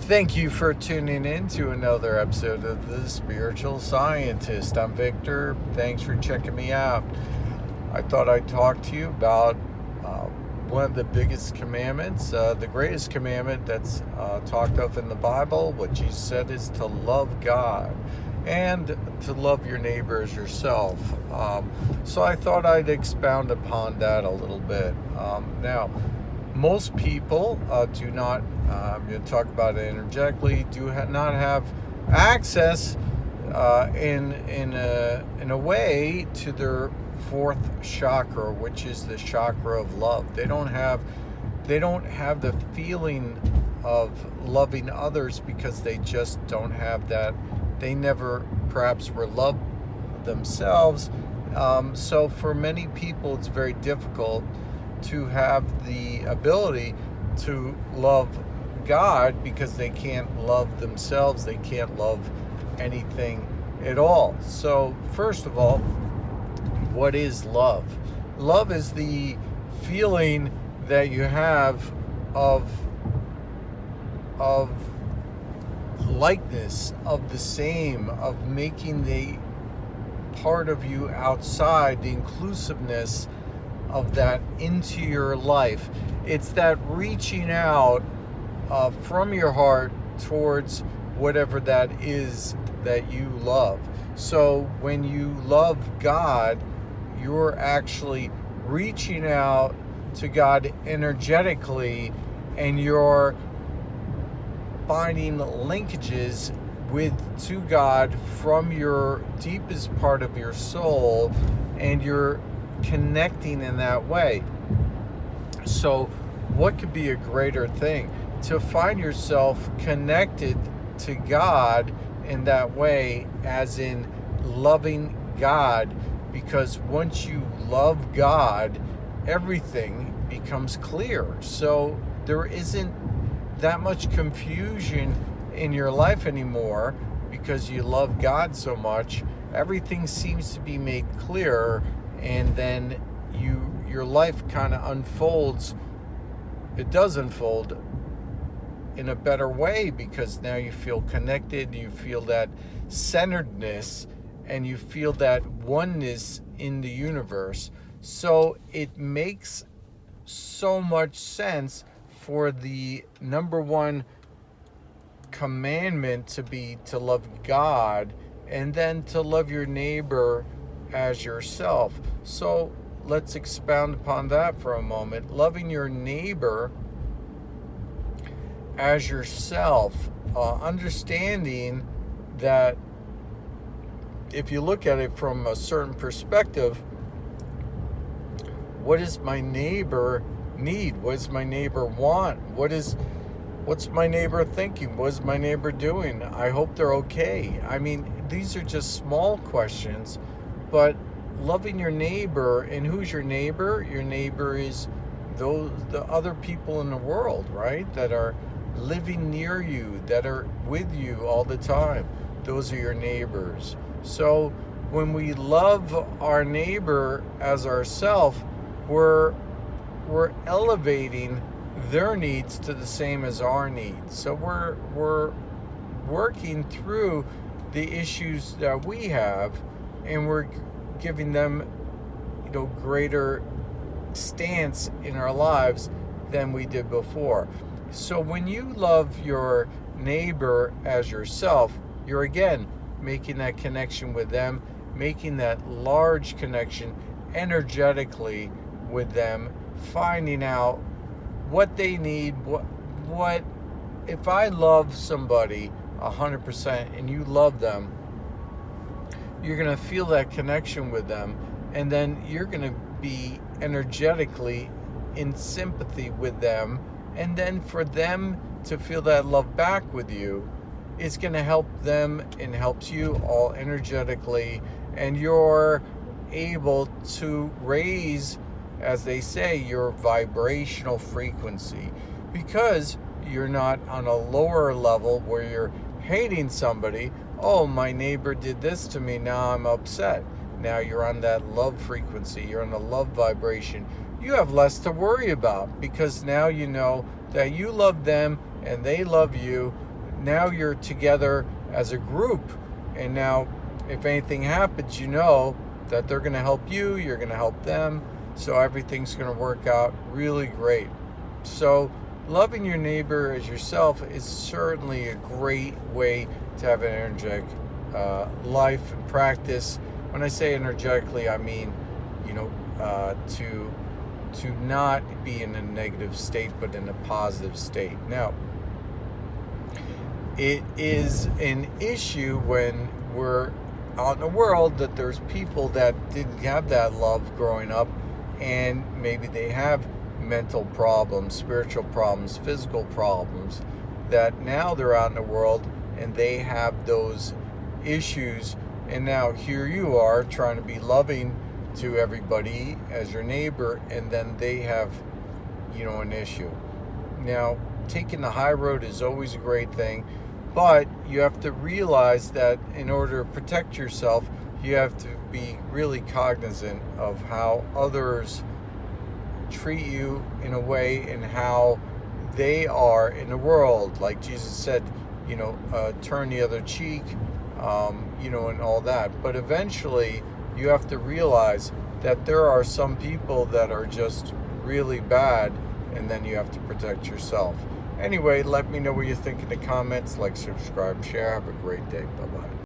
Thank you for tuning in to another episode of The Spiritual Scientist. I'm Victor. Thanks for checking me out. I thought I'd talk to you about one of the biggest commandments, the greatest commandment that's talked of in the Bible. What Jesus said is to love God and to love your neighbor as yourself. So I thought I'd expound upon that a little bit. Now, most people do not, I'm going to talk about it energetically, not have access in a way to their fourth chakra, which is the chakra of love. They don't have the feeling of loving others because they just don't have that. They never perhaps were loved themselves. So for many people, it's very difficult to have the ability to love God because they can't love themselves. They can't love anything at all. So first of all, what is love? Love is the feeling that you have of likeness, of the same, of making the part of you outside, the inclusiveness of that into your life. It's that reaching out from your heart towards whatever that is that you love. So when you love God, you're actually reaching out to God energetically, and you're finding linkages to God from your deepest part of your soul, and you're connecting in that way. So what could be a greater thing to find yourself connected to God in that way, as in loving God? Because once you love God, everything becomes clear. So there isn't that much confusion in your life anymore because you love God so much. Everything seems to be made clearer, and then your life kind of unfolds. It does unfold in a better way because now you feel connected, you feel that centeredness, and you feel that oneness in the universe. So it makes so much sense for the number one commandment to be to love God, and then to love your neighbor as yourself. So let's expound upon that for a moment. Loving your neighbor as yourself, understanding that if you look at it from a certain perspective, what does my neighbor need? What does my neighbor want? What's my neighbor thinking? What is my neighbor doing? I hope they're okay. I mean, these are just small questions, but loving your neighbor, and who's your neighbor? Your neighbor is the other people in the world, right? That are living near you, that are with you all the time. Those are your neighbors. So when we love our neighbor as ourselves, we're elevating their needs to the same as our needs. So we're working through the issues that we have, and we're giving them, greater stance in our lives than we did before. So when you love your neighbor as yourself, you're again making that connection with them, making that large connection energetically with them, finding out what they need. What if I love somebody 100% and you love them, you're going to feel that connection with them, and then you're going to be energetically in sympathy with them, and then for them to feel that love back with you, it's going to help them and helps you all energetically, and you're able to raise, as they say, your vibrational frequency, because you're not on a lower level where you're hating somebody. Oh, my neighbor did this to me, now I'm upset. Now you're on that love frequency, you're on the love vibration. You have less to worry about because now you know that you love them and they love you, now you're together as a group. And now if anything happens, you know that they're going to help you, you're going to help them. So everything's going to work out really great. So loving your neighbor as yourself is certainly a great way to have an energetic life and practice. When I say energetically, I mean, to not be in a negative state, but in a positive state. Now, it is an issue when we're out in the world that there's people that didn't have that love growing up, and maybe they have mental problems, spiritual problems, physical problems, that now they're out in the world and they have those issues. And now here you are trying to be loving to everybody as your neighbor, and then they have, an issue. Now, taking the high road is always a great thing, but you have to realize that in order to protect yourself, you have to be really cognizant of how others treat you in a way and how they are in the world. Like Jesus said, turn the other cheek, and all that. But eventually, you have to realize that there are some people that are just really bad, and then you have to protect yourself. Anyway, let me know what you think in the comments. Like, subscribe, share. Have a great day. Bye-bye.